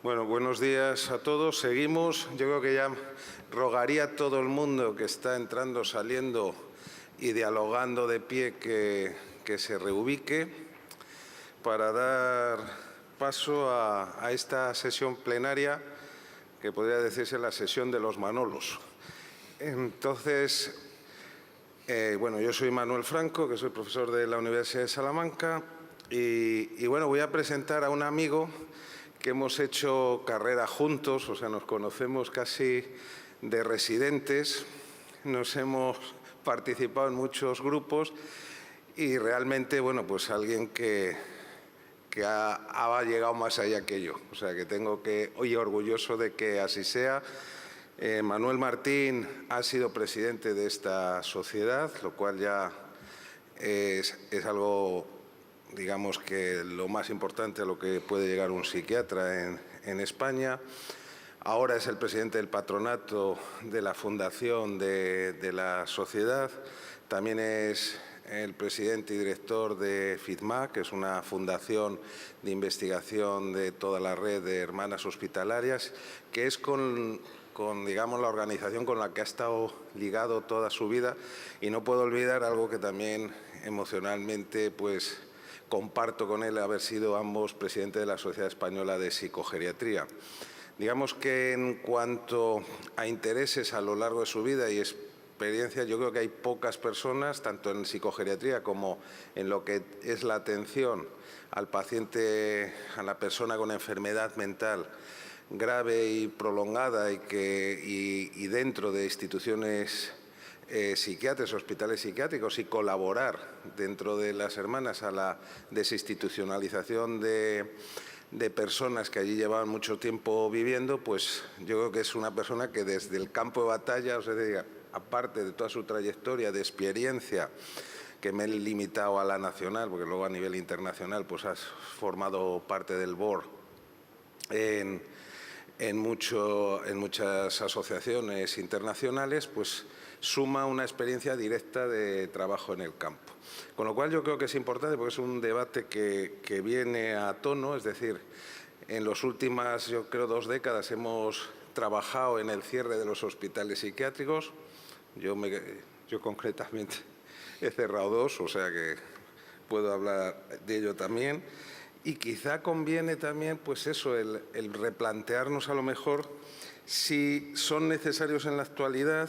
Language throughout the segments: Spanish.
Bueno, buenos días a todos. Seguimos. Yo creo que ya rogaría a todo el mundo que está entrando, saliendo y dialogando de pie que se reubique para dar paso a esta sesión plenaria que podría decirse la sesión de los Manolos. Entonces, bueno, yo soy Manuel Franco, que soy profesor de la Universidad de Salamanca y bueno, voy a presentar a un amigo que hemos hecho carrera juntos, o sea, nos conocemos casi de residentes, nos hemos participado en muchos grupos y realmente, bueno, pues alguien que ha llegado más allá que yo. O sea, que tengo que, hoy orgulloso de que así sea. Manuel Martín ha sido presidente de esta sociedad, lo cual ya es algo, digamos, que lo más importante a lo que puede llegar un psiquiatra en España. Ahora es el presidente del patronato de la fundación de la sociedad. También es el presidente y director de FIDMA, que es una fundación de investigación de toda la red de hermanas hospitalarias, que es digamos, la organización con la que ha estado ligado toda su vida. Y no puedo olvidar algo que también emocionalmente, pues, comparto con él, haber sido ambos presidentes de la Sociedad Española de Psicogeriatría. Digamos que en cuanto a intereses a lo largo de su vida y experiencia, yo creo que hay pocas personas, tanto en psicogeriatría como en lo que es la atención al paciente, a la persona con enfermedad mental grave y prolongada y dentro de instituciones psiquiátricas, hospitales psiquiátricos, y colaborar dentro de las hermanas a la desinstitucionalización de personas que allí llevaban mucho tiempo viviendo, pues yo creo que es una persona que desde el campo de batalla, o sea, aparte de toda su trayectoria de experiencia, que me he limitado a la nacional, porque luego a nivel internacional pues has formado parte del board en muchas asociaciones internacionales, pues suma una experiencia directa de trabajo en el campo. Con lo cual yo creo que es importante porque es un debate que viene a tono, es decir, en las últimas, yo creo, 2 décadas hemos trabajado en el cierre de los hospitales psiquiátricos. Yo concretamente he cerrado 2, o sea que puedo hablar de ello también. Y quizá conviene también, pues eso, el replantearnos a lo mejor si son necesarios en la actualidad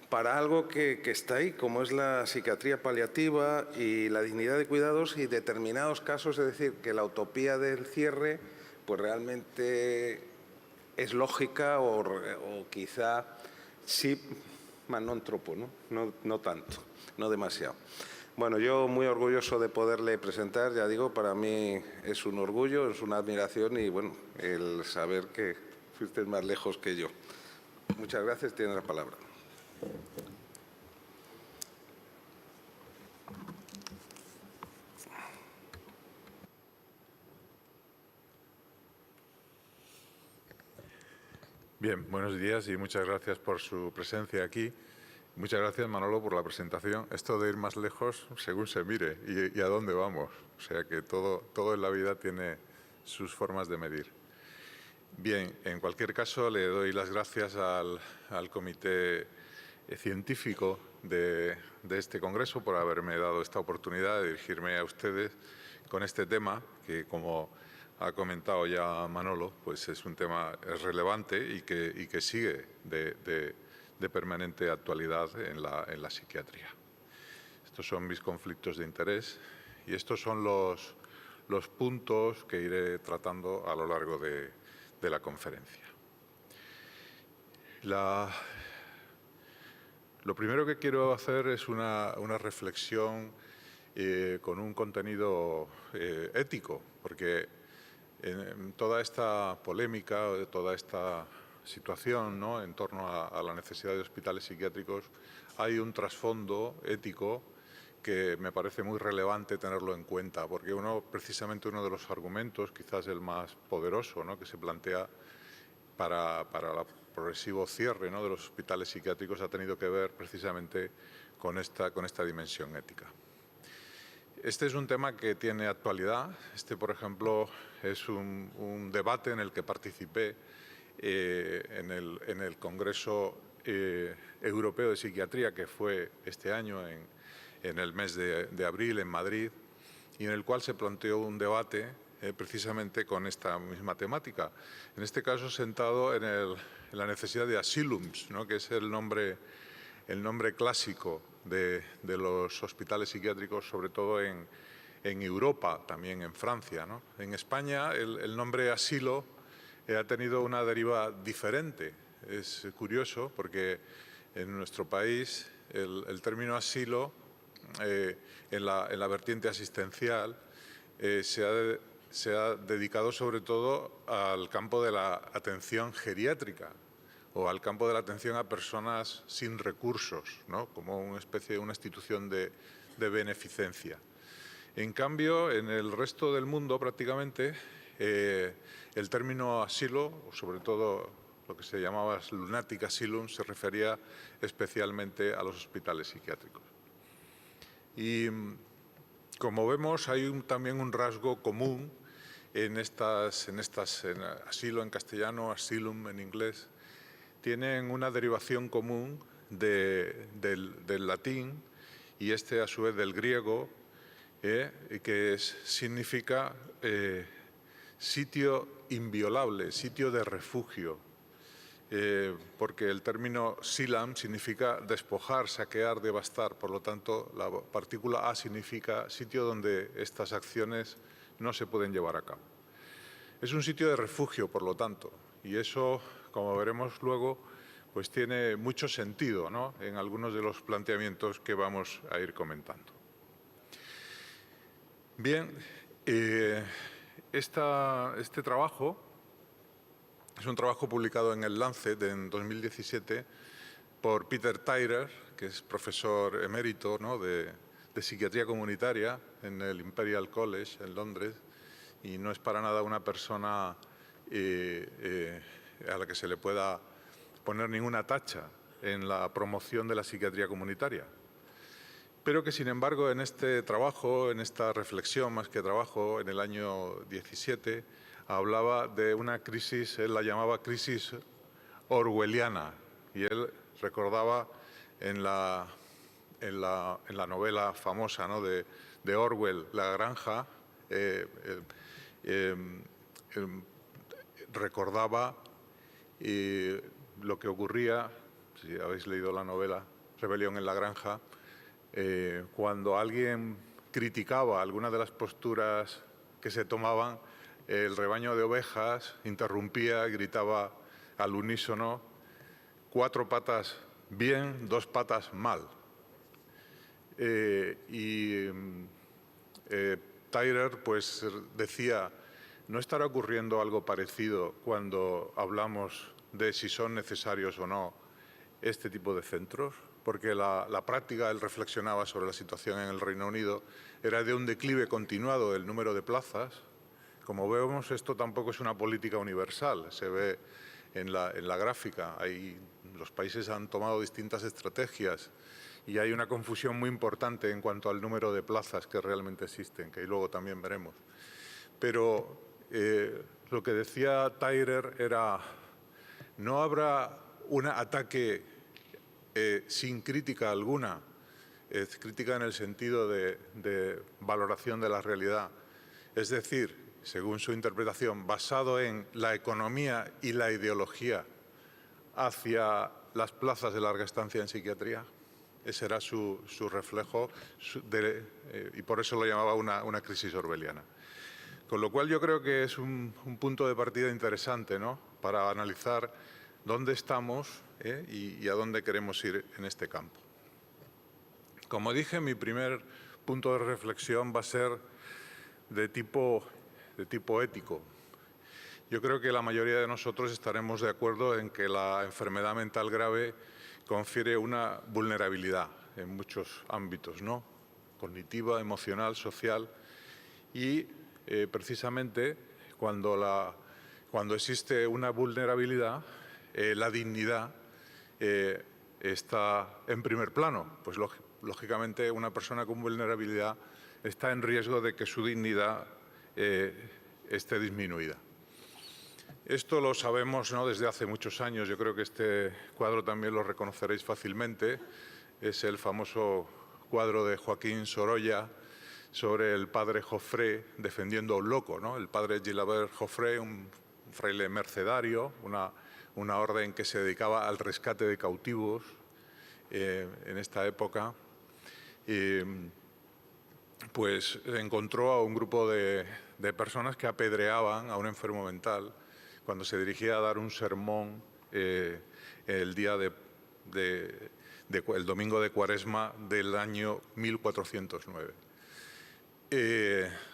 para algo que está ahí, como es la psiquiatría paliativa y la dignidad de cuidados, y determinados casos, es decir, que la utopía del cierre pues realmente es lógica o quizá sí, ma non troppo, no tanto, no demasiado. Bueno, yo muy orgulloso de poderle presentar, ya digo, para mí es un orgullo, es una admiración y, bueno, el saber que fuiste más lejos que yo. Muchas gracias, tiene la palabra. Bien, buenos días y muchas gracias por su presencia aquí. Muchas gracias, Manolo, por la presentación. Esto de ir más lejos, según se mire y a dónde vamos. O sea que todo en la vida tiene sus formas de medir. Bien, en cualquier caso, le doy las gracias al comité científico de este congreso por haberme dado esta oportunidad de dirigirme a ustedes con este tema que, como ha comentado ya Manolo, pues es un tema relevante y que sigue de permanente actualidad en la psiquiatría. Estos son mis conflictos de interés y estos son los puntos que iré tratando a lo largo de la conferencia. Lo primero que quiero hacer es una reflexión con un contenido ético, porque en toda esta polémica, toda esta situación, ¿no?, en torno a la necesidad de hospitales psiquiátricos, hay un trasfondo ético que me parece muy relevante tenerlo en cuenta, porque precisamente uno de los argumentos, quizás el más poderoso, ¿no?, que se plantea para el progresivo cierre, ¿no?, de los hospitales psiquiátricos ha tenido que ver precisamente con esta dimensión ética. Este es un tema que tiene actualidad. Este, por ejemplo, es un debate en el que participé en el Congreso Europeo de Psiquiatría, que fue este año en el mes de abril en Madrid, y en el cual se planteó un debate precisamente con esta misma temática. En este caso, sentado en la necesidad de asylums, ¿no?, que es el nombre clásico de los hospitales psiquiátricos, sobre todo en Europa, también en Francia, ¿no? En España el nombre asilo ha tenido una deriva diferente. Es curioso porque en nuestro país el término asilo en la vertiente asistencial se ha dedicado sobre todo al campo de la atención geriátrica o al campo de la atención a personas sin recursos, ¿no?, como una especie de una institución de beneficencia. En cambio, en el resto del mundo prácticamente el término asilo, o sobre todo lo que se llamaba lunatic asylum, se refería especialmente a los hospitales psiquiátricos. Y como vemos, hay también un rasgo común en asilo en castellano, asylum en inglés. Tienen una derivación común del latín y a su vez del griego, que significa sitio inviolable, sitio de refugio, porque el término silam significa despojar, saquear, devastar. Por lo tanto, la partícula a significa sitio donde estas acciones no se pueden llevar a cabo. Es un sitio de refugio, por lo tanto, y eso, como veremos luego, pues tiene mucho sentido, ¿no?, en algunos de los planteamientos que vamos a ir comentando. Bien, este trabajo es un trabajo publicado en el Lancet en 2017 por Peter Tyrer, que es profesor emérito, ¿no?, de psiquiatría comunitaria en el Imperial College en Londres, y no es para nada una persona a la que se le pueda poner ninguna tacha en la promoción de la psiquiatría comunitaria, pero que sin embargo en este trabajo, en esta reflexión más que trabajo, en el año 17, hablaba de una crisis, él la llamaba crisis orwelliana, y él recordaba en la novela famosa, ¿no?, de Orwell, La granja, recordaba lo que ocurría, si habéis leído la novela Rebelión en la granja, cuando alguien criticaba algunas de las posturas que se tomaban, el rebaño de ovejas interrumpía, gritaba al unísono: 4 patas bien, 2 patas mal. Tyrer pues decía: ¿no estará ocurriendo algo parecido cuando hablamos de si son necesarios o no este tipo de centros? Porque la práctica, él reflexionaba sobre la situación en el Reino Unido, era de un declive continuado del número de plazas. Como vemos, esto tampoco es una política universal, se ve en la gráfica. Los países han tomado distintas estrategias y hay una confusión muy importante en cuanto al número de plazas que realmente existen, que ahí luego también veremos. Pero lo que decía Tyrer era: no habrá un ataque sin crítica alguna, crítica en el sentido de valoración de la realidad, es decir, según su interpretación, basado en la economía y la ideología hacia las plazas de larga estancia en psiquiatría. Ese era su reflejo y por eso lo llamaba una crisis orwelliana. Con lo cual yo creo que es un punto de partida interesante, ¿no?, para analizar dónde estamos y a dónde queremos ir en este campo. Como dije, mi primer punto de reflexión va a ser de tipo ético. Yo creo que la mayoría de nosotros estaremos de acuerdo en que la enfermedad mental grave confiere una vulnerabilidad en muchos ámbitos, ¿no?, cognitiva, emocional, social, y precisamente cuando existe una vulnerabilidad, la dignidad está en primer plano. Pues lógicamente una persona con vulnerabilidad está en riesgo de que su dignidad esté disminuida. Esto lo sabemos, ¿no?, desde hace muchos años. Yo creo que este cuadro también lo reconoceréis fácilmente. Es el famoso cuadro de Joaquín Sorolla sobre el padre Joffre defendiendo a un loco, ¿no? El padre Gilabert Joffre, un fraile mercedario, una orden que se dedicaba al rescate de cautivos en esta época. Pues encontró a un grupo de personas que apedreaban a un enfermo mental cuando se dirigía a dar un sermón el día el domingo de Cuaresma del año 1409.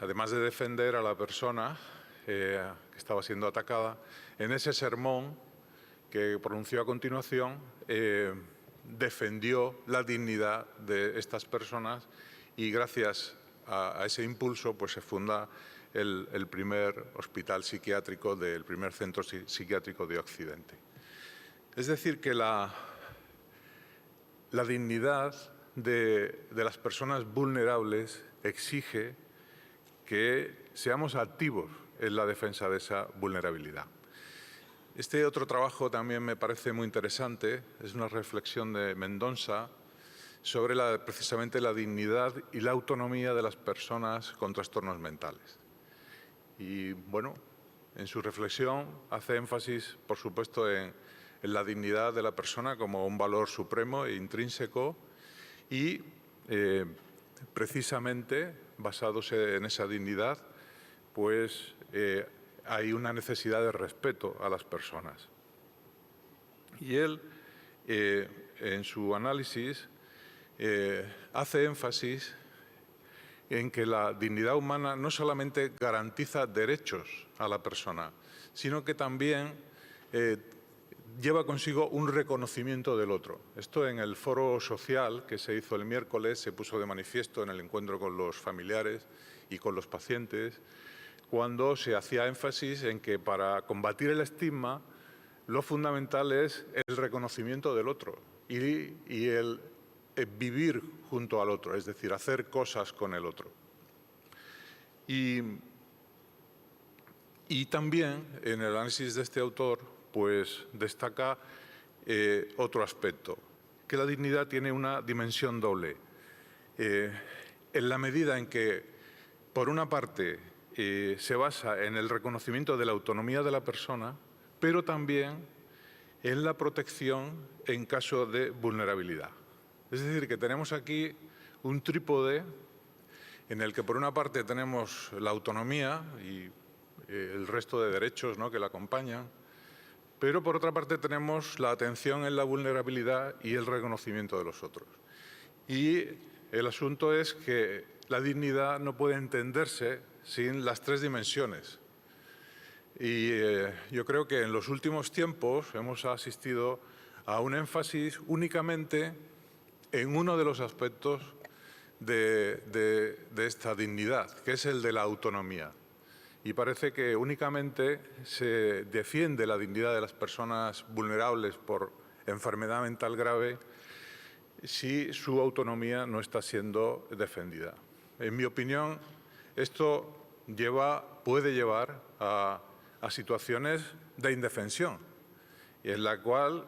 Además de defender a la persona que estaba siendo atacada, en ese sermón que pronunció a continuación, defendió la dignidad de estas personas y gracias a ese impulso pues se funda el primer hospital psiquiátrico, el primer centro psiquiátrico de Occidente. Es decir, que la dignidad de las personas vulnerables exige que seamos activos en la defensa de esa vulnerabilidad. Este otro trabajo también me parece muy interesante, es una reflexión de Mendonça sobre precisamente la dignidad y la autonomía de las personas con trastornos mentales. Y bueno, en su reflexión hace énfasis, por supuesto, en la dignidad de la persona como un valor supremo e intrínseco y precisamente basados en esa dignidad, pues hay una necesidad de respeto a las personas. Y él, en su análisis, hace énfasis en que la dignidad humana no solamente garantiza derechos a la persona, sino que también lleva consigo un reconocimiento del otro. Esto en el foro social que se hizo el miércoles se puso de manifiesto en el encuentro con los familiares y con los pacientes, cuando se hacía énfasis en que para combatir el estigma lo fundamental es el reconocimiento del otro y el vivir junto al otro, es decir, hacer cosas con el otro. Y también en el análisis de este autor pues destaca otro aspecto, que la dignidad tiene una dimensión doble. En la medida en que, por una parte, se basa en el reconocimiento de la autonomía de la persona, pero también en la protección en caso de vulnerabilidad. Es decir, que tenemos aquí un trípode en el que, por una parte, tenemos la autonomía y el resto de derechos, ¿no?, que la acompañan, pero, por otra parte, tenemos la atención en la vulnerabilidad y el reconocimiento de los otros. Y el asunto es que la dignidad no puede entenderse sin las tres dimensiones. Y yo creo que en los últimos tiempos hemos asistido a un énfasis únicamente en uno de los aspectos de esta dignidad, que es el de la autonomía. Y parece que únicamente se defiende la dignidad de las personas vulnerables por enfermedad mental grave si su autonomía no está siendo defendida. En mi opinión, esto puede llevar a situaciones de indefensión, y en la cual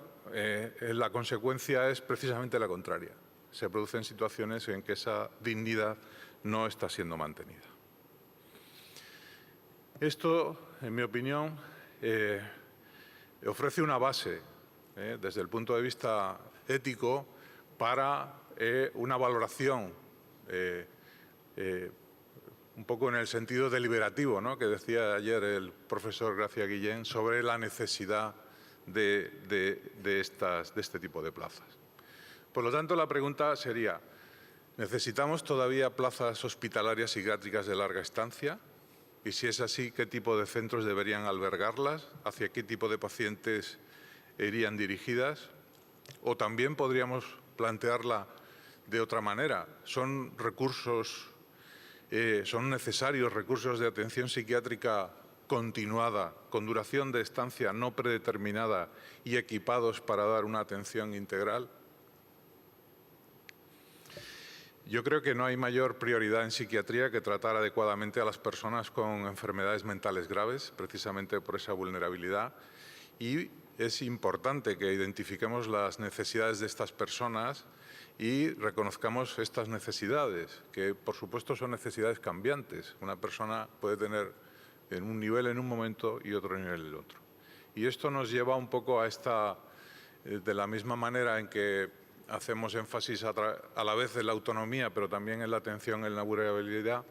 la consecuencia es precisamente la contraria. Se producen situaciones en que esa dignidad no está siendo mantenida. Esto, en mi opinión, ofrece una base, desde el punto de vista ético, para una valoración un poco en el sentido deliberativo, ¿no?, que decía ayer el profesor Gracia Guillén sobre la necesidad de este tipo de plazas. Por lo tanto, la pregunta sería, ¿necesitamos todavía plazas hospitalarias psiquiátricas de larga estancia? Y si es así, ¿qué tipo de centros deberían albergarlas? ¿Hacia qué tipo de pacientes irían dirigidas? O también podríamos plantearla de otra manera. ¿Son necesarios recursos de atención psiquiátrica continuada, con duración de estancia no predeterminada y equipados para dar una atención integral? Yo creo que no hay mayor prioridad en psiquiatría que tratar adecuadamente a las personas con enfermedades mentales graves, precisamente por esa vulnerabilidad. Y es importante que identifiquemos las necesidades de estas personas y reconozcamos estas necesidades, que por supuesto son necesidades cambiantes. Una persona puede tener en un nivel en un momento y otro nivel en el otro. Y esto nos lleva un poco a esta, de la misma manera en que hacemos énfasis a la vez en la autonomía, pero también en la atención en la vulnerabilidad,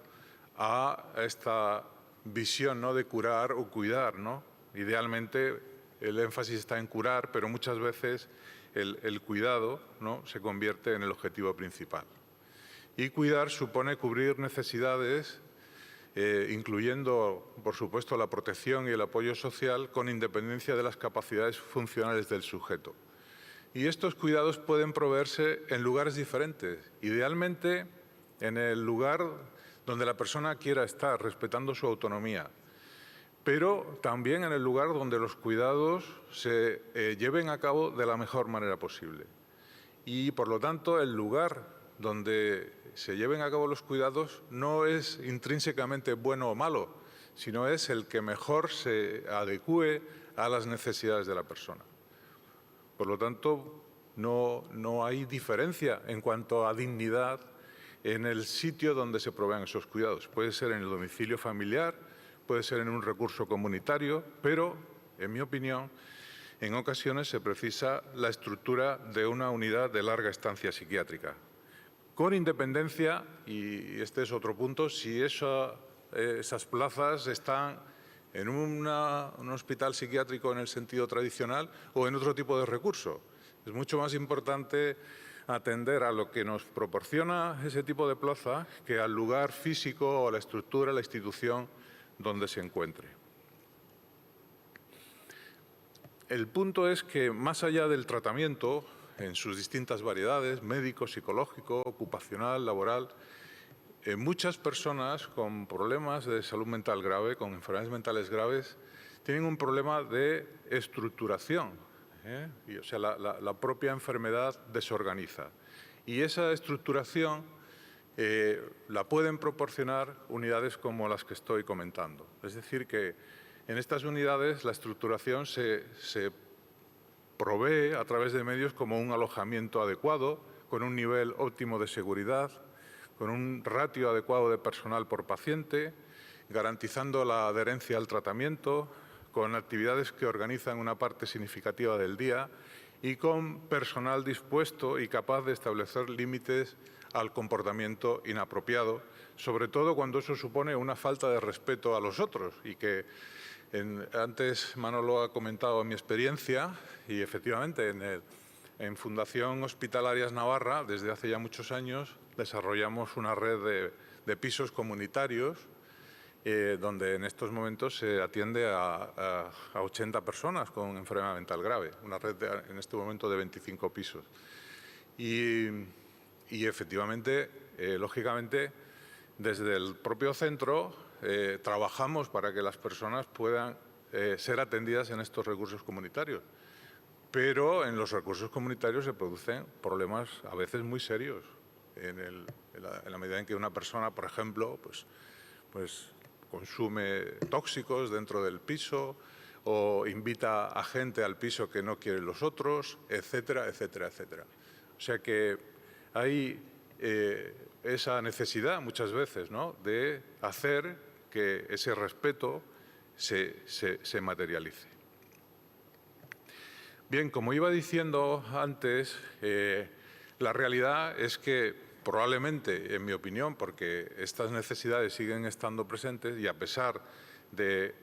a esta visión, ¿no?, de curar o cuidar, ¿no? Idealmente el énfasis está en curar, pero muchas veces el cuidado, ¿no?, se convierte en el objetivo principal. Y cuidar supone cubrir necesidades, incluyendo, por supuesto, la protección y el apoyo social con independencia de las capacidades funcionales del sujeto. Y estos cuidados pueden proveerse en lugares diferentes, idealmente en el lugar donde la persona quiera estar, respetando su autonomía, pero también en el lugar donde los cuidados se lleven a cabo de la mejor manera posible. Y, por lo tanto, el lugar donde se lleven a cabo los cuidados no es intrínsecamente bueno o malo, sino es el que mejor se adecúe a las necesidades de la persona. Por lo tanto, no hay diferencia en cuanto a dignidad en el sitio donde se provean esos cuidados. Puede ser en el domicilio familiar, puede ser en un recurso comunitario, pero, en mi opinión, en ocasiones se precisa la estructura de una unidad de larga estancia psiquiátrica, con independencia, y este es otro punto, si esas plazas están en un hospital psiquiátrico en el sentido tradicional o en otro tipo de recurso. Es mucho más importante atender a lo que nos proporciona ese tipo de plaza que al lugar físico o la estructura, la institución donde se encuentre. El punto es que, más allá del tratamiento, en sus distintas variedades, médico, psicológico, ocupacional, laboral, muchas personas con problemas de salud mental grave, con enfermedades mentales graves, tienen un problema de estructuración. O sea, la propia enfermedad desorganiza. Y esa estructuración la pueden proporcionar unidades como las que estoy comentando. Es decir, que en estas unidades la estructuración se provee a través de medios como un alojamiento adecuado, con un nivel óptimo de seguridad, con un ratio adecuado de personal por paciente, garantizando la adherencia al tratamiento, con actividades que organizan una parte significativa del día y con personal dispuesto y capaz de establecer límites al comportamiento inapropiado, sobre todo cuando eso supone una falta de respeto a los otros. Y que antes Manolo ha comentado mi experiencia, y efectivamente en Fundación Hospitalarias Navarra, desde hace ya muchos años, desarrollamos una red de pisos comunitarios donde en estos momentos se atiende a 80 personas con enfermedad mental grave, una red en este momento de 25 pisos. Y efectivamente, lógicamente, desde el propio centro trabajamos para que las personas puedan ser atendidas en estos recursos comunitarios. Pero en los recursos comunitarios se producen problemas a veces muy serios. En la medida en que una persona, por ejemplo, pues consume tóxicos dentro del piso o invita a gente al piso que no quieren los otros, etcétera, etcétera, etcétera. O sea que hay esa necesidad muchas veces, ¿no?, de hacer que ese respeto se materialice. Bien, como iba diciendo antes, la realidad es que probablemente, en mi opinión, porque estas necesidades siguen estando presentes y a pesar de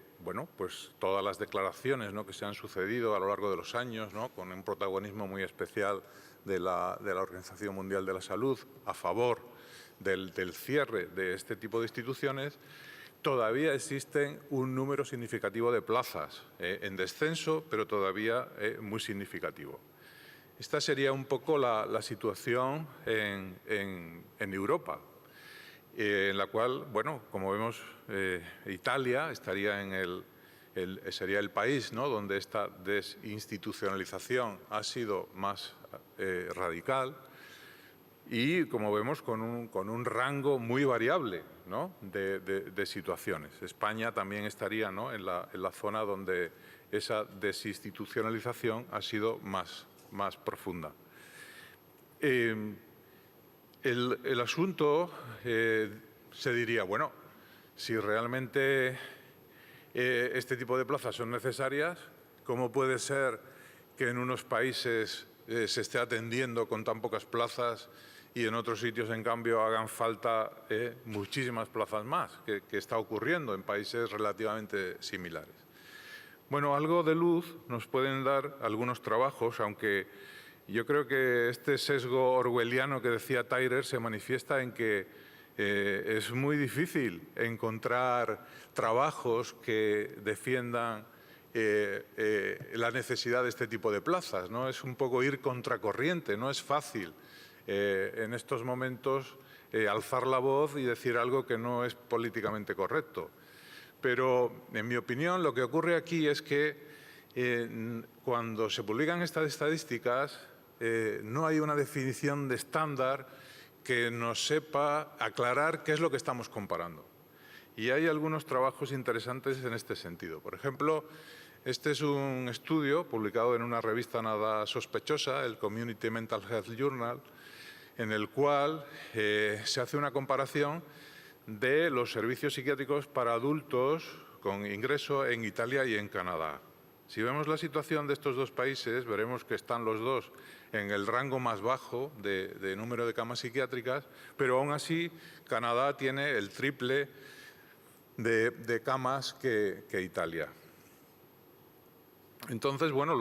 pues todas las declaraciones, ¿no?, que se han sucedido a lo largo de los años, ¿no?, con un protagonismo muy especial de la Organización Mundial de la Salud a favor del cierre de este tipo de instituciones, todavía existen un número significativo de plazas en descenso, pero todavía muy significativo. Esta sería un poco la situación en Europa, en la cual, como vemos, Italia estaría sería el país, ¿no?, donde esta desinstitucionalización ha sido más radical. y, como vemos, con un rango muy variable, ¿no?, de situaciones. España también estaría, ¿no?, en la zona donde esa desinstitucionalización ha sido más profunda. El asunto se diría, bueno, si realmente este tipo de plazas son necesarias, ¿cómo puede ser que en unos países se esté atendiendo con tan pocas plazas y en otros sitios, en cambio, hagan falta muchísimas plazas más? ¿Qué está ocurriendo en países relativamente similares? Bueno, algo de luz nos pueden dar algunos trabajos, aunque yo creo que este sesgo orwelliano que decía Tyrer se manifiesta en que es muy difícil encontrar trabajos que defiendan la necesidad de este tipo de plazas, ¿no? Es un poco ir contracorriente, no es fácil en estos momentos alzar la voz y decir algo que no es políticamente correcto. Pero, en mi opinión, lo que ocurre aquí es que cuando se publican estas estadísticas no hay una definición de estándar que nos sepa aclarar qué es lo que estamos comparando. Y hay algunos trabajos interesantes en este sentido. Por ejemplo, este es un estudio publicado en una revista nada sospechosa, el Community Mental Health Journal, en el cual se hace una comparación de los servicios psiquiátricos para adultos con ingreso en Italia y en Canadá. Si vemos la situación de estos dos países, veremos que están los dos en el rango más bajo de número de camas psiquiátricas, pero aún así Canadá tiene el triple de camas que Italia. Entonces, bueno,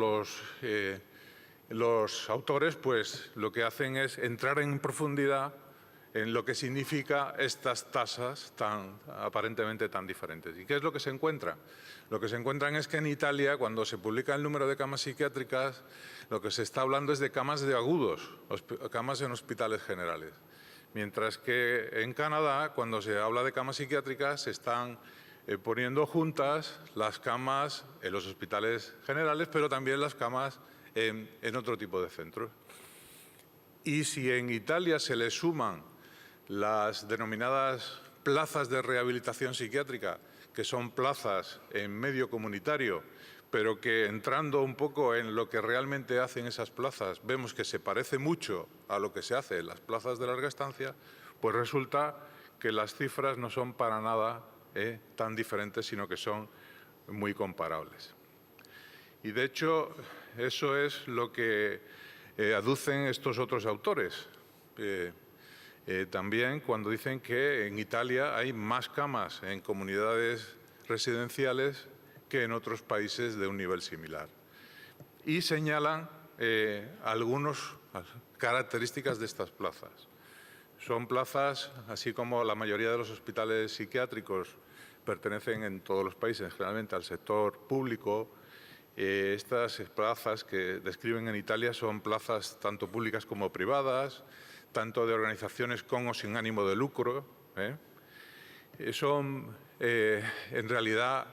los autores pues lo que hacen es entrar en profundidad en lo que significa estas tasas aparentemente tan diferentes. ¿Y qué es lo que se encuentra? Lo que se encuentran es que en Italia, cuando se publica el número de camas psiquiátricas, lo que se está hablando es de camas de agudos, camas en hospitales generales. Mientras que en Canadá, cuando se habla de camas psiquiátricas, se están poniendo juntas las camas en los hospitales generales, pero también las camas en otro tipo de centros. Y si en Italia se le suman las denominadas plazas de rehabilitación psiquiátrica, que son plazas en medio comunitario, pero que entrando un poco en lo que realmente hacen esas plazas, vemos que se parece mucho a lo que se hace en las plazas de larga estancia, pues resulta que las cifras no son para nada tan diferentes, sino que son muy comparables. Y de hecho, eso es lo que aducen estos otros autores. También cuando dicen que en Italia hay más camas en comunidades residenciales que en otros países de un nivel similar. Y señalan algunas características de estas plazas. Son plazas, así como la mayoría de los hospitales psiquiátricos pertenecen en todos los países generalmente al sector público. Estas plazas que describen en Italia son plazas tanto públicas como privadas, tanto de organizaciones con o sin ánimo de lucro. Son, en realidad,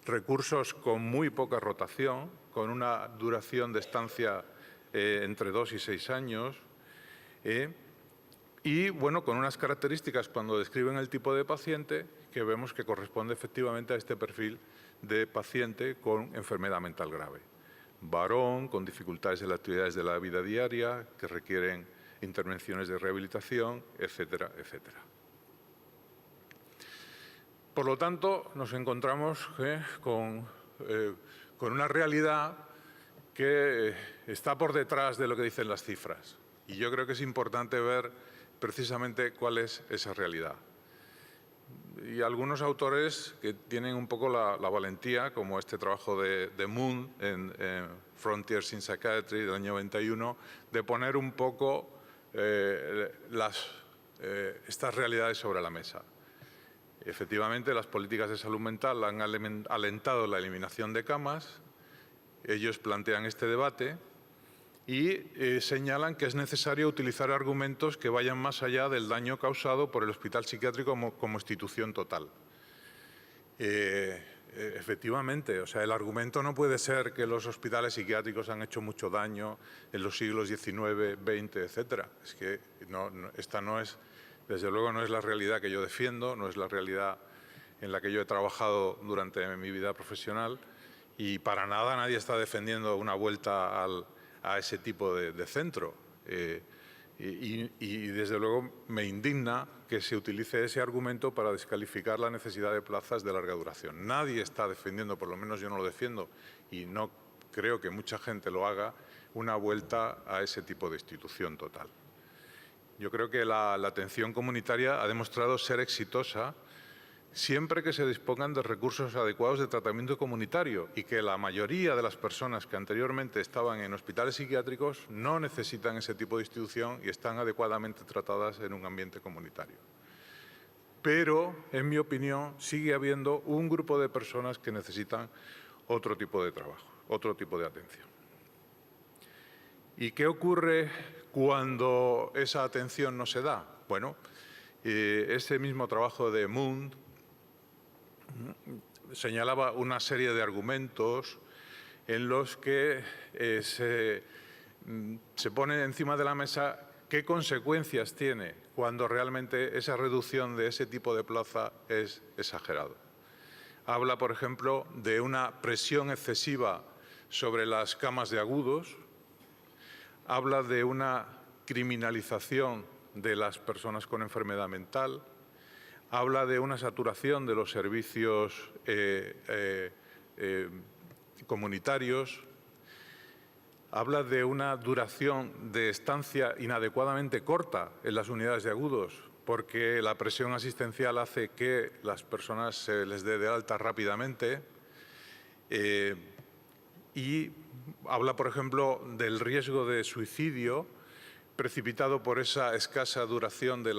recursos con muy poca rotación, con una duración de estancia entre 2 y 6 años, y, bueno, con unas características cuando describen el tipo de paciente que vemos que corresponde efectivamente a este perfil de paciente con enfermedad mental grave. Varón, con dificultades en las actividades de la vida diaria, que requieren intervenciones de rehabilitación, etcétera, etcétera. Por lo tanto, nos encontramos con una realidad que está por detrás de lo que dicen las cifras. Y yo creo que es importante ver precisamente cuál es esa realidad. Y algunos autores que tienen un poco la valentía, como este trabajo de Moon en Frontiers in Psychiatry del año 91, de poner un poco estas realidades sobre la mesa. Efectivamente, las políticas de salud mental han alentado la eliminación de camas. Ellos plantean este debate y señalan que es necesario utilizar argumentos que vayan más allá del daño causado por el hospital psiquiátrico como institución total. Efectivamente, o sea, el argumento no puede ser que los hospitales psiquiátricos han hecho mucho daño en los siglos XIX, XX, etcétera. Es que esta no es, desde luego, no es la realidad que yo defiendo, no es la realidad en la que yo he trabajado durante mi vida profesional y para nada nadie está defendiendo una vuelta a ese tipo de centro. Y desde luego me indigna que se utilice ese argumento para descalificar la necesidad de plazas de larga duración. Nadie está defendiendo, por lo menos yo no lo defiendo, y no creo que mucha gente lo haga, una vuelta a ese tipo de institución total. Yo creo que la atención comunitaria ha demostrado ser exitosa siempre que se dispongan de recursos adecuados de tratamiento comunitario y que la mayoría de las personas que anteriormente estaban en hospitales psiquiátricos no necesitan ese tipo de institución y están adecuadamente tratadas en un ambiente comunitario. Pero, en mi opinión, sigue habiendo un grupo de personas que necesitan otro tipo de trabajo, otro tipo de atención. ¿Y qué ocurre cuando esa atención no se da? Bueno, ese mismo trabajo de Mund señalaba una serie de argumentos en los que se pone encima de la mesa qué consecuencias tiene cuando realmente esa reducción de ese tipo de plaza es exagerado. Habla, por ejemplo, de una presión excesiva sobre las camas de agudos, habla de una criminalización de las personas con enfermedad mental, habla de una saturación de los servicios comunitarios, habla de una duración de estancia inadecuadamente corta en las unidades de agudos, porque la presión asistencial hace que las personas se les dé de alta rápidamente, y habla, por ejemplo, del riesgo de suicidio precipitado por esa escasa duración de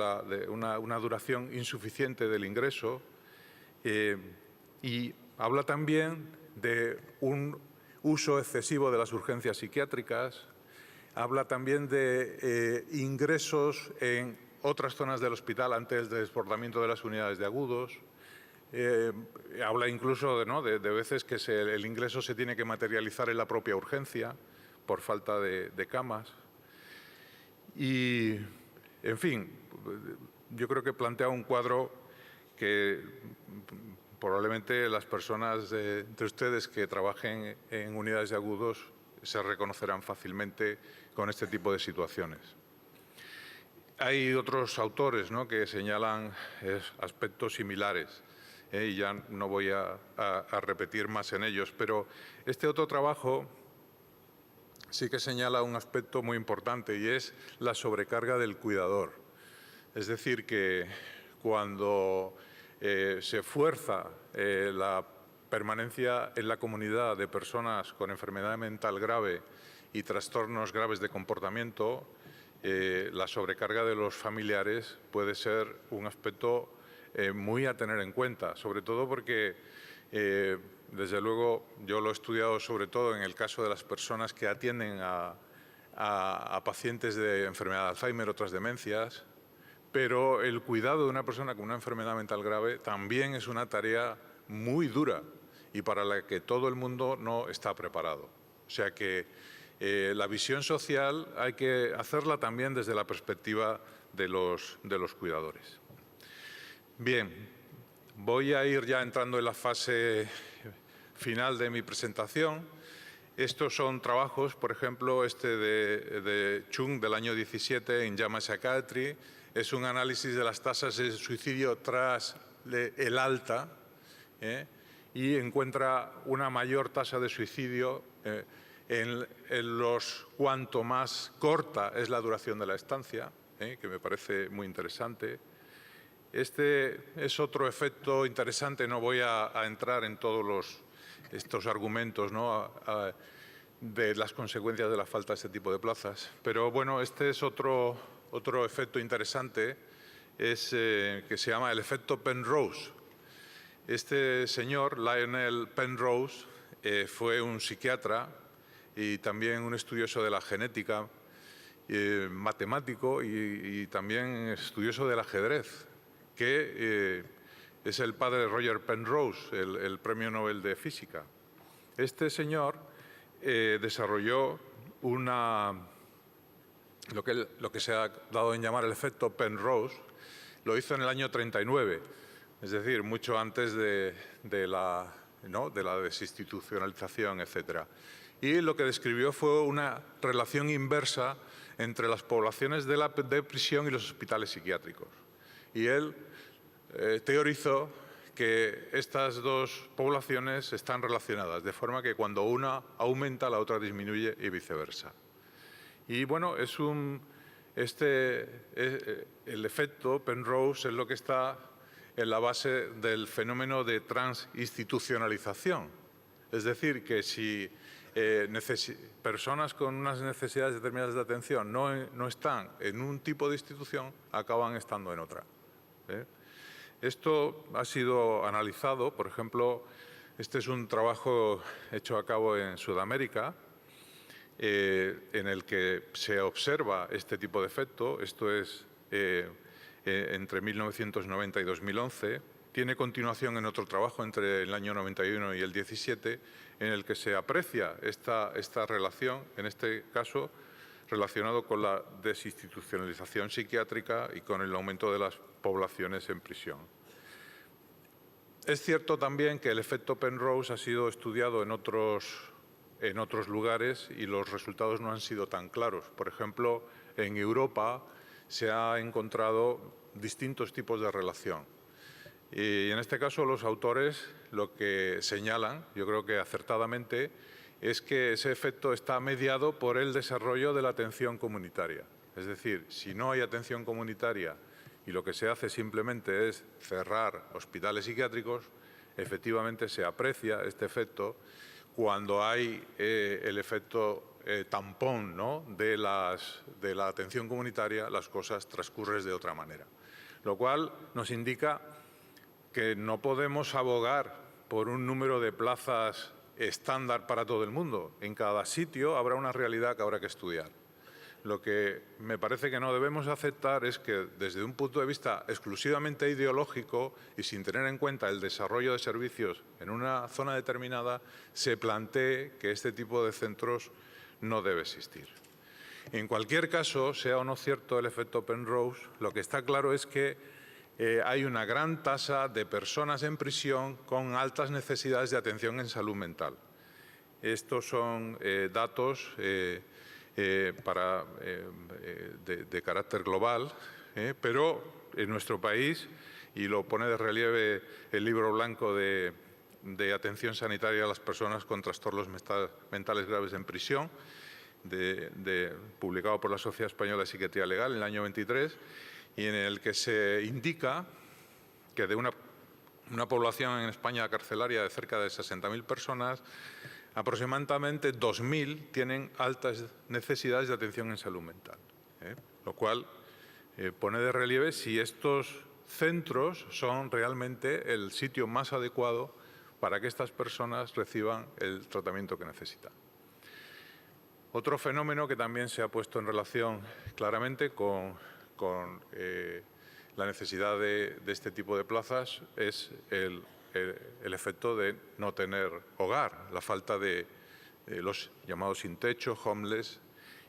una duración insuficiente del ingreso, y habla también de un uso excesivo de las urgencias psiquiátricas, habla también de ingresos en otras zonas del hospital antes del desbordamiento de las unidades de agudos, habla incluso de veces que el ingreso se tiene que materializar en la propia urgencia por falta de camas. Y, en fin, yo creo que plantea un cuadro que probablemente las personas de ustedes que trabajen en unidades de agudos se reconocerán fácilmente con este tipo de situaciones. Hay otros autores, ¿no?, que señalan aspectos similares, y ya no voy a repetir más en ellos, pero este otro trabajo sí que señala un aspecto muy importante y es la sobrecarga del cuidador. Es decir, que cuando se fuerza la permanencia en la comunidad de personas con enfermedad mental grave y trastornos graves de comportamiento, la sobrecarga de los familiares puede ser un aspecto muy a tener en cuenta, sobre todo porque desde luego, yo lo he estudiado sobre todo en el caso de las personas que atienden a pacientes de enfermedad de Alzheimer, otras demencias, pero el cuidado de una persona con una enfermedad mental grave también es una tarea muy dura y para la que todo el mundo no está preparado. O sea que la visión social hay que hacerla también desde la perspectiva de los cuidadores. Bien, voy a ir ya entrando en la fase final de mi presentación. Estos son trabajos, por ejemplo, este de Chung del año 17 en JAMA Psychiatry. Es un análisis de las tasas de suicidio tras el alta, y encuentra una mayor tasa de suicidio en los cuanto más corta es la duración de la estancia, que me parece muy interesante. Este es otro efecto interesante, no voy a entrar en todos estos argumentos, ¿no?, de las consecuencias de la falta de este tipo de plazas. Pero bueno, este es otro efecto interesante, que se llama el efecto Penrose. Este señor, Lionel Penrose, fue un psiquiatra y también un estudioso de la genética, matemático y también estudioso del ajedrez, que es el padre de Roger Penrose, el premio Nobel de Física. Este señor desarrolló lo que se ha dado en llamar el efecto Penrose. Lo hizo en el año 39, es decir, mucho antes de la desinstitucionalización, etc. Y lo que describió fue una relación inversa entre las poblaciones de prisión y los hospitales psiquiátricos. Y él teorizó que estas dos poblaciones están relacionadas, de forma que cuando una aumenta, la otra disminuye y viceversa. Y bueno, el efecto Penrose es lo que está en la base del fenómeno de transinstitucionalización. Es decir, que si personas con unas necesidades determinadas de atención no están en un tipo de institución, acaban estando en otra. Esto ha sido analizado, por ejemplo, este es un trabajo hecho a cabo en Sudamérica, en el que se observa este tipo de efecto. Esto es entre 1990 y 2011. Tiene continuación en otro trabajo entre el año 91 y el 17, en el que se aprecia esta relación, en este caso relacionado con la desinstitucionalización psiquiátrica y con el aumento de las poblaciones en prisión. Es cierto también que el efecto Penrose ha sido estudiado en otros lugares y los resultados no han sido tan claros. Por ejemplo, en Europa se han encontrado distintos tipos de relación. Y en este caso los autores lo que señalan, yo creo que acertadamente, es que ese efecto está mediado por el desarrollo de la atención comunitaria. Es decir, si no hay atención comunitaria y lo que se hace simplemente es cerrar hospitales psiquiátricos, efectivamente se aprecia este efecto. Cuando hay el efecto tampón, ¿no?, de la atención comunitaria, las cosas transcurren de otra manera. Lo cual nos indica que no podemos abogar por un número de plazas estándar para todo el mundo. En cada sitio habrá una realidad que habrá que estudiar. Lo que me parece que no debemos aceptar es que, desde un punto de vista exclusivamente ideológico y sin tener en cuenta el desarrollo de servicios en una zona determinada, se plantee que este tipo de centros no debe existir. En cualquier caso, sea o no cierto el efecto Penrose, lo que está claro es que hay una gran tasa de personas en prisión con altas necesidades de atención en salud mental. Estos son datos de carácter global, pero en nuestro país, y lo pone de relieve el libro blanco de atención sanitaria a las personas con trastornos mentales graves en prisión, publicado por la Sociedad Española de Psiquiatría Legal en el año 23, y en el que se indica que de una población en España carcelaria de cerca de 60.000 personas, aproximadamente 2.000 tienen altas necesidades de atención en salud mental, lo cual pone de relieve si estos centros son realmente el sitio más adecuado para que estas personas reciban el tratamiento que necesitan. Otro fenómeno que también se ha puesto en relación claramente con la necesidad de este tipo de plazas es el efecto de no tener hogar, la falta de los llamados sin techo, homeless.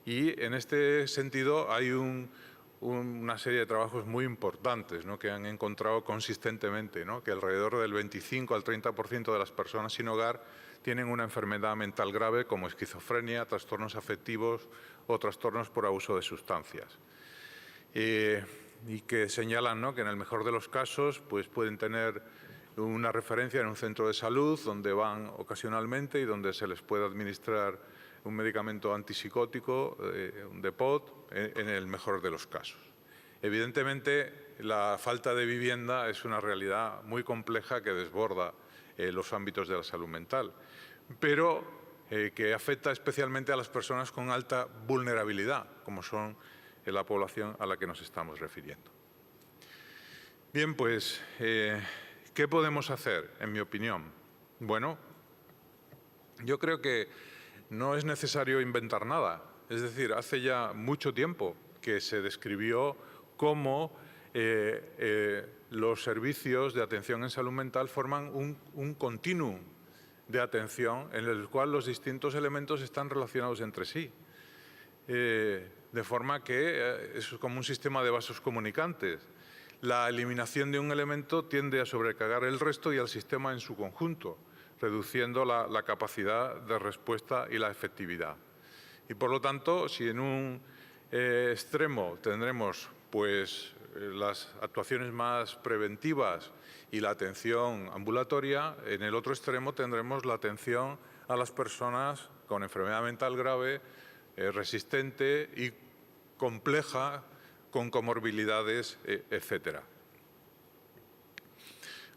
Y en este sentido hay una serie de trabajos muy importantes, ¿no?, que han encontrado consistentemente, ¿no?, que alrededor del 25 al 30% de las personas sin hogar tienen una enfermedad mental grave como esquizofrenia, trastornos afectivos o trastornos por abuso de sustancias. Y que señalan, ¿no?, que en el mejor de los casos pues pueden tener una referencia en un centro de salud donde van ocasionalmente y donde se les puede administrar un medicamento antipsicótico, un Depot, en el mejor de los casos. Evidentemente, la falta de vivienda es una realidad muy compleja que desborda los ámbitos de la salud mental, pero que afecta especialmente a las personas con alta vulnerabilidad, como son la población a la que nos estamos refiriendo. Bien, pues, ¿qué podemos hacer, en mi opinión? Bueno, yo creo que no es necesario inventar nada. Es decir, hace ya mucho tiempo que se describió cómo los servicios de atención en salud mental forman un continuum de atención en el cual los distintos elementos están relacionados entre sí. De forma que es como un sistema de vasos comunicantes. La eliminación de un elemento tiende a sobrecargar el resto y al sistema en su conjunto, reduciendo la capacidad de respuesta y la efectividad. Y por lo tanto, si en un extremo tendremos pues, las actuaciones más preventivas y la atención ambulatoria, en el otro extremo tendremos la atención a las personas con enfermedad mental grave, resistente y compleja, con comorbilidades, etcétera.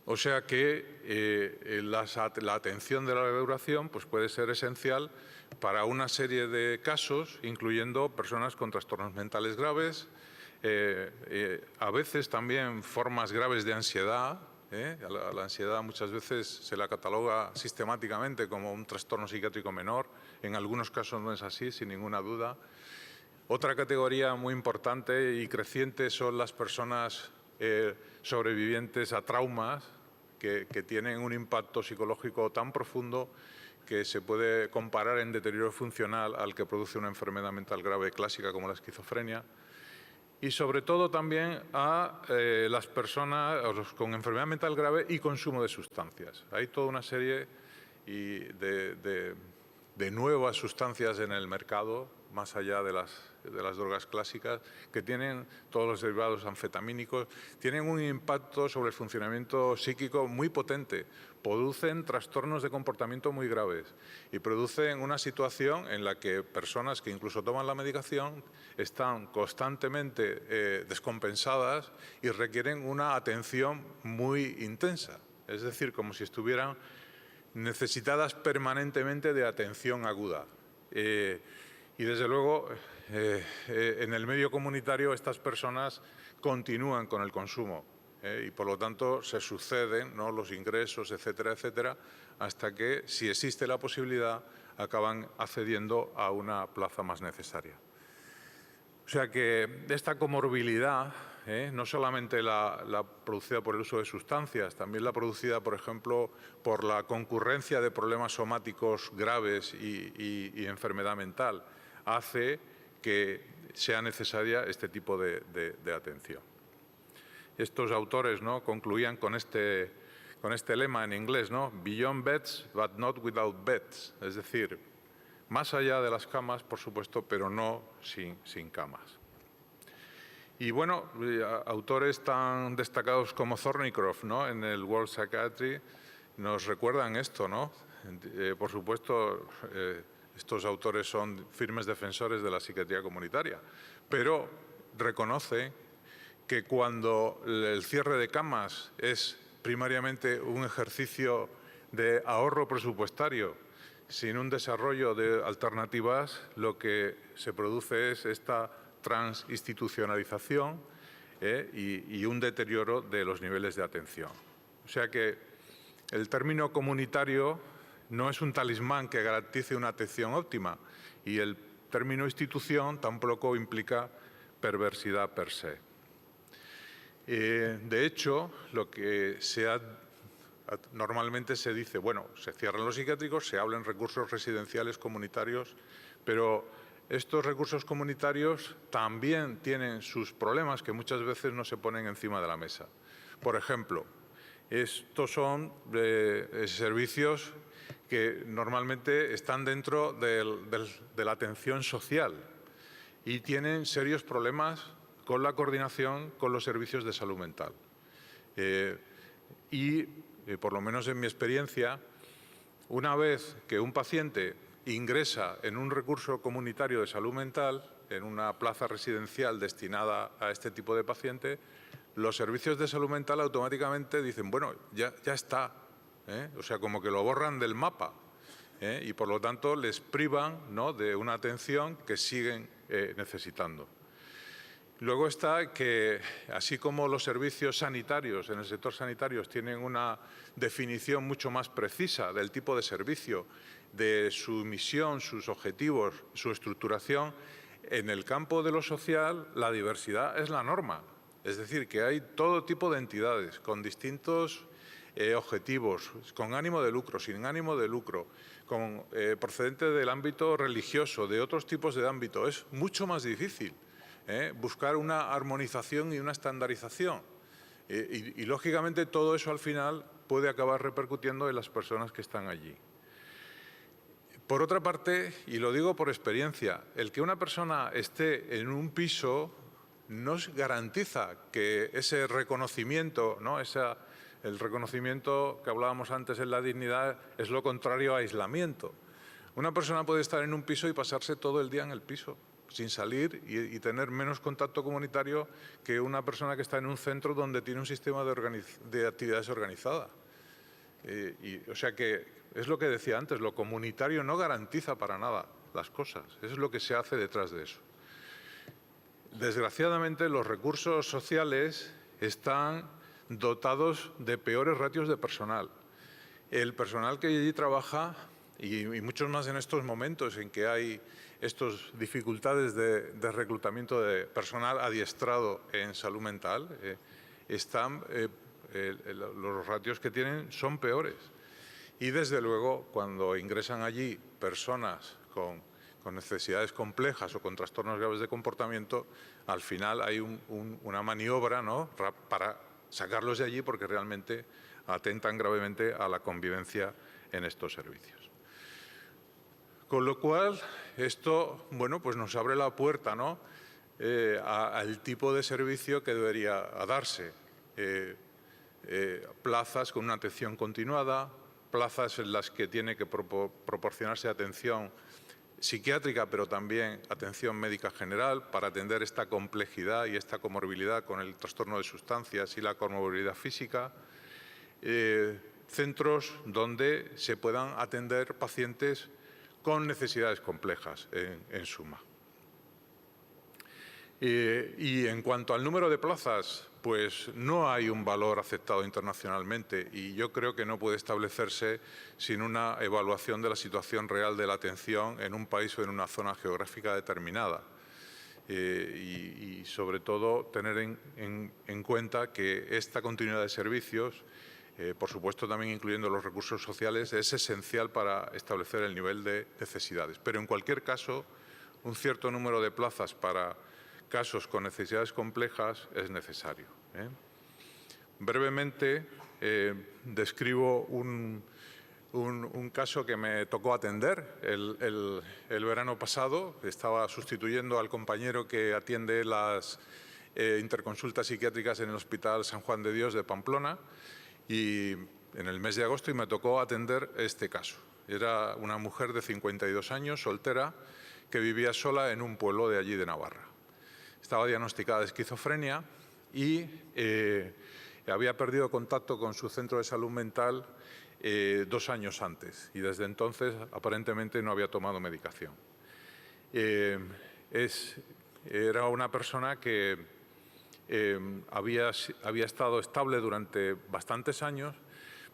O sea que la atención de larga duración pues puede ser esencial para una serie de casos, incluyendo personas con trastornos mentales graves, a veces también formas graves de ansiedad. A la ansiedad muchas veces se la cataloga sistemáticamente como un trastorno psiquiátrico menor. En algunos casos no es así, sin ninguna duda. Otra categoría muy importante y creciente son las personas sobrevivientes a traumas que tienen un impacto psicológico tan profundo que se puede comparar en deterioro funcional al que produce una enfermedad mental grave clásica como la esquizofrenia. Y sobre todo también a las personas con enfermedad mental grave y consumo de sustancias. Hay toda una serie de nuevas sustancias en el mercado, más allá de las drogas clásicas, que tienen todos los derivados anfetamínicos, tienen un impacto sobre el funcionamiento psíquico muy potente, producen trastornos de comportamiento muy graves y producen una situación en la que personas que incluso toman la medicación están constantemente descompensadas y requieren una atención muy intensa, es decir, como si estuvieran necesitadas permanentemente de atención aguda. Y desde luego, en el medio comunitario estas personas continúan con el consumo y por lo tanto se suceden, ¿no?, los ingresos, etcétera, etcétera, hasta que, si existe la posibilidad, acaban accediendo a una plaza más necesaria. O sea que esta comorbilidad, no solamente la producida por el uso de sustancias, también la producida, por ejemplo, por la concurrencia de problemas somáticos graves y enfermedad mental, hace que sea necesaria este tipo de atención. Estos autores, ¿no?, concluían con este lema en inglés, ¿no?, Beyond beds, but not without beds, es decir, más allá de las camas, por supuesto, pero no sin camas. Y bueno, autores tan destacados como Thornycroft, ¿no?, en el World Psychiatry nos recuerdan esto, ¿no? Por supuesto, estos autores son firmes defensores de la psiquiatría comunitaria, pero reconoce que cuando el cierre de camas es primariamente un ejercicio de ahorro presupuestario, sin un desarrollo de alternativas, lo que se produce es esta transinstitucionalización y un deterioro de los niveles de atención. O sea que el término comunitario no es un talismán que garantice una atención óptima y el término institución tampoco implica perversidad per se. De hecho, lo que normalmente se dice, bueno, se cierran los psiquiátricos, se hablan recursos residenciales comunitarios, pero estos recursos comunitarios también tienen sus problemas que muchas veces no se ponen encima de la mesa. Por ejemplo, estos son servicios que normalmente están dentro de la atención social y tienen serios problemas con la coordinación con los servicios de salud mental. Por lo menos en mi experiencia, una vez que un paciente ingresa en un recurso comunitario de salud mental, en una plaza residencial destinada a este tipo de paciente, los servicios de salud mental automáticamente dicen, bueno, ya está, o sea, como que lo borran del mapa y por lo tanto les privan, ¿no?, de una atención que siguen necesitando. Luego está que, así como los servicios sanitarios en el sector sanitario tienen una definición mucho más precisa del tipo de servicio, de su misión, sus objetivos, su estructuración, en el campo de lo social la diversidad es la norma. Es decir, que hay todo tipo de entidades con distintos objetivos, con ánimo de lucro, sin ánimo de lucro, procedente del ámbito religioso, de otros tipos de ámbito. Es mucho más difícil buscar una armonización y una estandarización. Y, lógicamente, todo eso al final puede acabar repercutiendo en las personas que están allí. Por otra parte, y lo digo por experiencia, el que una persona esté en un piso no garantiza que ese reconocimiento, ¿no? El reconocimiento que hablábamos antes en la dignidad es lo contrario a aislamiento. Una persona puede estar en un piso y pasarse todo el día en el piso, sin salir y tener menos contacto comunitario que una persona que está en un centro donde tiene un sistema de actividades organizada. O sea que es lo que decía antes, lo comunitario no garantiza para nada las cosas. Eso es lo que se hace detrás de eso. Desgraciadamente, los recursos sociales están dotados de peores ratios de personal. El personal que allí trabaja, y muchos más en estos momentos en que hay estas dificultades de reclutamiento de personal adiestrado en salud mental, los ratios que tienen son peores. Y, desde luego, cuando ingresan allí personas con necesidades complejas o con trastornos graves de comportamiento, al final hay una maniobra, ¿no?, para sacarlos de allí, porque realmente atentan gravemente a la convivencia en estos servicios. Con lo cual, esto, bueno, pues nos abre la puerta, ¿no?, al tipo de servicio que debería darse. Plazas con una atención continuada, plazas en las que tiene que proporcionarse atención psiquiátrica, pero también atención médica general para atender esta complejidad y esta comorbilidad con el trastorno de sustancias y la comorbilidad física. Centros donde se puedan atender pacientes con necesidades complejas, en suma. Y en cuanto al número de plazas, pues no hay un valor aceptado internacionalmente, y yo creo que no puede establecerse sin una evaluación de la situación real de la atención en un país o en una zona geográfica determinada. Y sobre todo tener en cuenta que esta continuidad de servicios, por supuesto también incluyendo los recursos sociales, es esencial para establecer el nivel de necesidades. Pero en cualquier caso, un cierto número de plazas para casos con necesidades complejas es necesario. Brevemente describo un caso que me tocó atender el verano pasado. Estaba sustituyendo al compañero que atiende las interconsultas psiquiátricas en el Hospital San Juan de Dios de Pamplona, y en el mes de agosto, y me tocó atender este caso. Era una mujer de 52 años, soltera, que vivía sola en un pueblo de allí de Navarra. Estaba diagnosticada de esquizofrenia y había perdido contacto con su centro de salud mental 2 años antes, y desde entonces aparentemente no había tomado medicación. Era una persona que había estado estable durante bastantes años,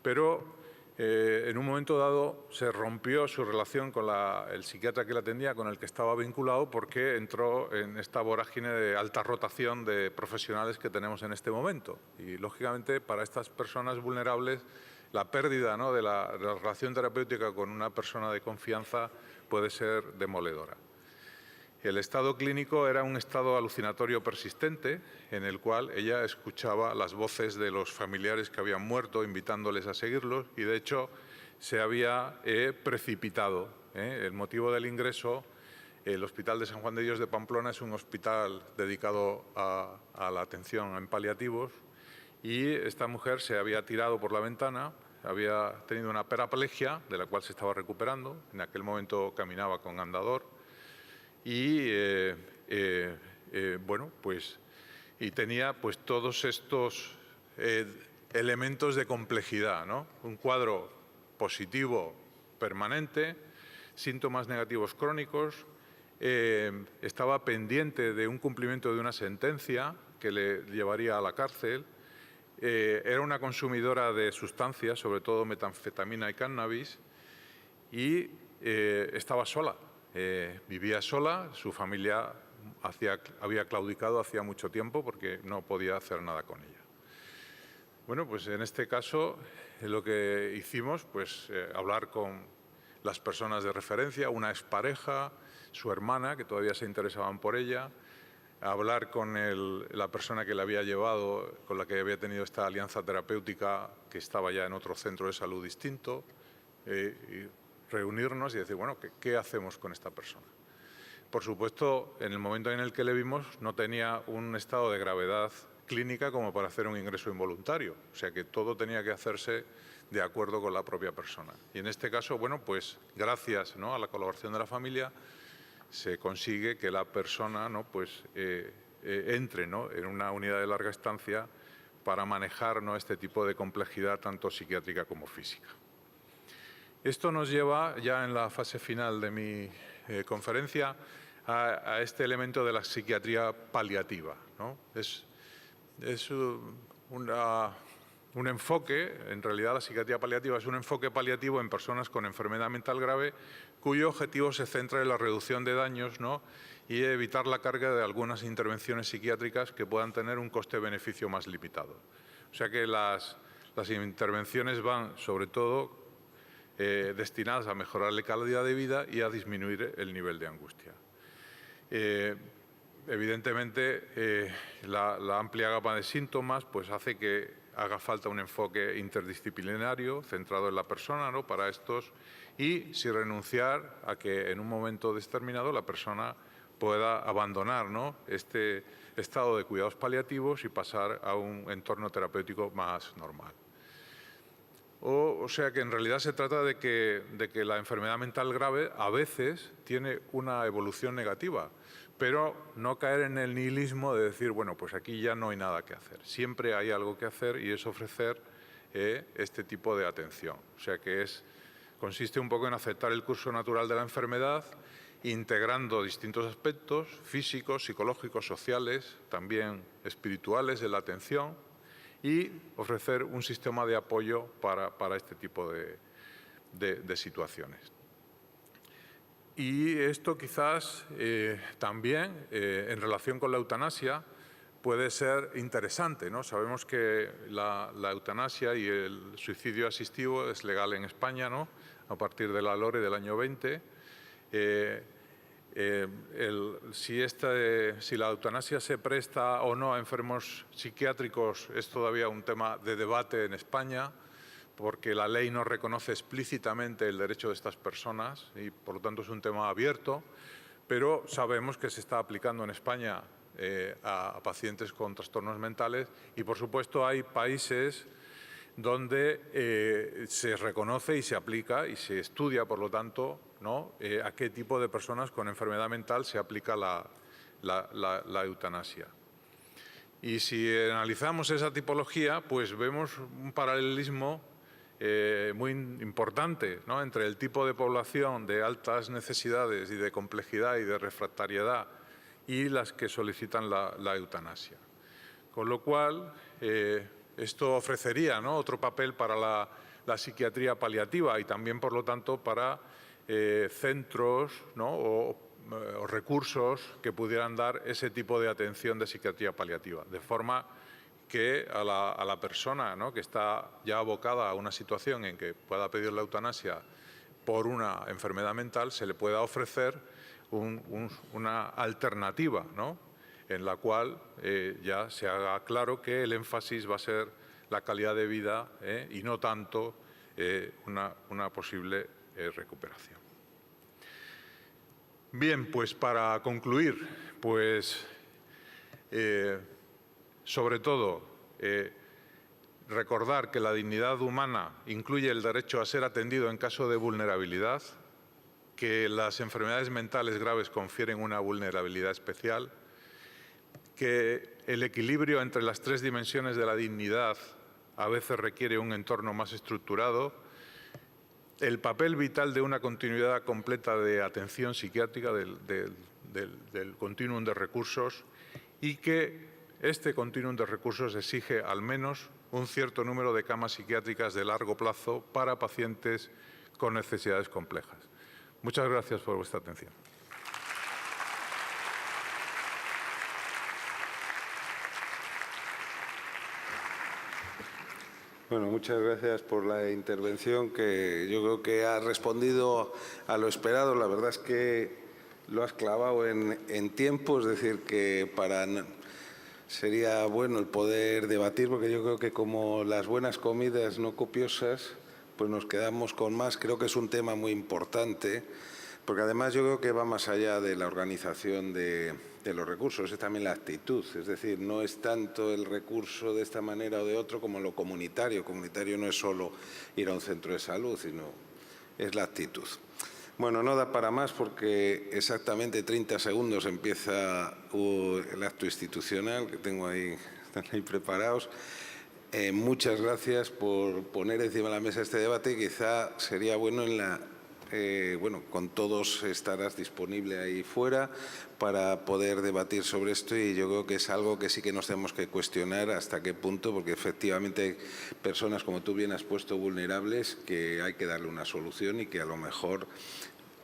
pero en un momento dado se rompió su relación con el psiquiatra que la atendía, con el que estaba vinculado, porque entró en esta vorágine de alta rotación de profesionales que tenemos en este momento. Y, lógicamente, para estas personas vulnerables, la pérdida, ¿no?, de la relación terapéutica con una persona de confianza puede ser demoledora. El estado clínico era un estado alucinatorio persistente, en el cual ella escuchaba las voces de los familiares que habían muerto, invitándoles a seguirlos, y de hecho se había precipitado. El motivo del ingreso, el Hospital de San Juan de Dios de Pamplona es un hospital dedicado a la atención en paliativos, y esta mujer se había tirado por la ventana, había tenido una paraplegia de la cual se estaba recuperando. En aquel momento caminaba con andador. Y bueno, pues, y tenía pues todos estos elementos de complejidad, ¿no? Un cuadro positivo permanente, síntomas negativos crónicos, estaba pendiente de un cumplimiento de una sentencia que le llevaría a la cárcel, era una consumidora de sustancias, sobre todo metanfetamina y cannabis, y estaba sola. Vivía sola, su familia había claudicado hacía mucho tiempo porque no podía hacer nada con ella. Bueno, pues en este caso lo que hicimos, pues hablar con las personas de referencia, una expareja, su hermana, que todavía se interesaban por ella, hablar con la persona que le había llevado, con la que había tenido esta alianza terapéutica, que estaba ya en otro centro de salud distinto, y reunirnos y decir, bueno, ¿qué hacemos con esta persona? Por supuesto, en el momento en el que le vimos, no tenía un estado de gravedad clínica como para hacer un ingreso involuntario. O sea que todo tenía que hacerse de acuerdo con la propia persona. Y en este caso, bueno, pues gracias, ¿no?, a la colaboración de la familia, se consigue que la persona, ¿no?, pues, entre, ¿no?, en una unidad de larga estancia para manejar, ¿no?, este tipo de complejidad tanto psiquiátrica como física. Esto nos lleva ya en la fase final de mi conferencia a este elemento de la psiquiatría paliativa, ¿no? Es un enfoque, en realidad la psiquiatría paliativa es un enfoque paliativo en personas con enfermedad mental grave cuyo objetivo se centra en la reducción de daños, ¿no?, y evitar la carga de algunas intervenciones psiquiátricas que puedan tener un coste-beneficio más limitado. O sea que las intervenciones van sobre todo destinadas a mejorar la calidad de vida y a disminuir el nivel de angustia. Evidentemente, la amplia gama de síntomas pues, hace que haga falta un enfoque interdisciplinario centrado en la persona, ¿no?, para estos, y sin renunciar a que en un momento determinado la persona pueda abandonar, ¿no?, este estado de cuidados paliativos y pasar a un entorno terapéutico más normal. O sea que en realidad se trata de que la enfermedad mental grave a veces tiene una evolución negativa, pero no caer en el nihilismo de decir, bueno, pues aquí ya no hay nada que hacer. Siempre hay algo que hacer y es ofrecer este tipo de atención. O sea que consiste un poco en aceptar el curso natural de la enfermedad, integrando distintos aspectos físicos, psicológicos, sociales, también espirituales de la atención, y ofrecer un sistema de apoyo para este tipo de situaciones. Y esto quizás también, en relación con la eutanasia, puede ser interesante, ¿no? Sabemos que la eutanasia y el suicidio asistido es legal en España, ¿no?, a partir de la LORE del año 20. Si la eutanasia se presta o no a enfermos psiquiátricos es todavía un tema de debate en España, porque la ley no reconoce explícitamente el derecho de estas personas y, por lo tanto, es un tema abierto, pero sabemos que se está aplicando en España a pacientes con trastornos mentales y, por supuesto, hay países donde se reconoce y se aplica y se estudia, por lo tanto, ¿no?, a qué tipo de personas con enfermedad mental se aplica la eutanasia. Y si analizamos esa tipología, pues vemos un paralelismo muy importante, ¿no?, entre el tipo de población de altas necesidades y de complejidad y de refractariedad y las que solicitan la eutanasia. Con lo cual, esto ofrecería, ¿no?, otro papel para la psiquiatría paliativa y también, por lo tanto, para centros, ¿no?, o recursos que pudieran dar ese tipo de atención de psiquiatría paliativa, de forma que a la persona, ¿no?, que está ya abocada a una situación en que pueda pedir la eutanasia por una enfermedad mental, se le pueda ofrecer una alternativa, ¿no?, en la cual ya se haga claro que el énfasis va a ser la calidad de vida y no tanto una posible recuperación. Bien, pues para concluir, pues sobre todo recordar que la dignidad humana incluye el derecho a ser atendido en caso de vulnerabilidad, que las enfermedades mentales graves confieren una vulnerabilidad especial, que el equilibrio entre las tres dimensiones de la dignidad a veces requiere un entorno más estructurado, el papel vital de una continuidad completa de atención psiquiátrica del continuum de recursos y que este continuum de recursos exige al menos un cierto número de camas psiquiátricas de largo plazo para pacientes con necesidades complejas. Muchas gracias por vuestra atención. Bueno, muchas gracias por la intervención, que yo creo que ha respondido a lo esperado. La verdad es que lo has clavado en tiempo, es decir, que sería bueno el poder debatir, porque yo creo que como las buenas comidas no copiosas, pues nos quedamos con más. Creo que es un tema muy importante, porque además yo creo que va más allá de la organización de los recursos, es también la actitud. Es decir, no es tanto el recurso de esta manera o de otro como lo comunitario. Comunitario no es solo ir a un centro de salud, sino es la actitud. Bueno, no da para más porque exactamente 30 segundos empieza el acto institucional, que tengo ahí, están ahí preparados. Muchas gracias por poner encima de la mesa este debate. Quizá sería bueno con todos estarás disponible ahí fuera para poder debatir sobre esto, y yo creo que es algo que sí que nos tenemos que cuestionar hasta qué punto, porque efectivamente hay personas, como tú bien has puesto, vulnerables, que hay que darle una solución y que a lo mejor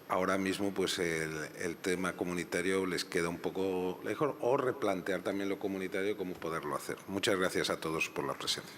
ahora mismo pues el tema comunitario les queda un poco lejos, o replantear también lo comunitario, cómo poderlo hacer. Muchas gracias a todos por la presencia.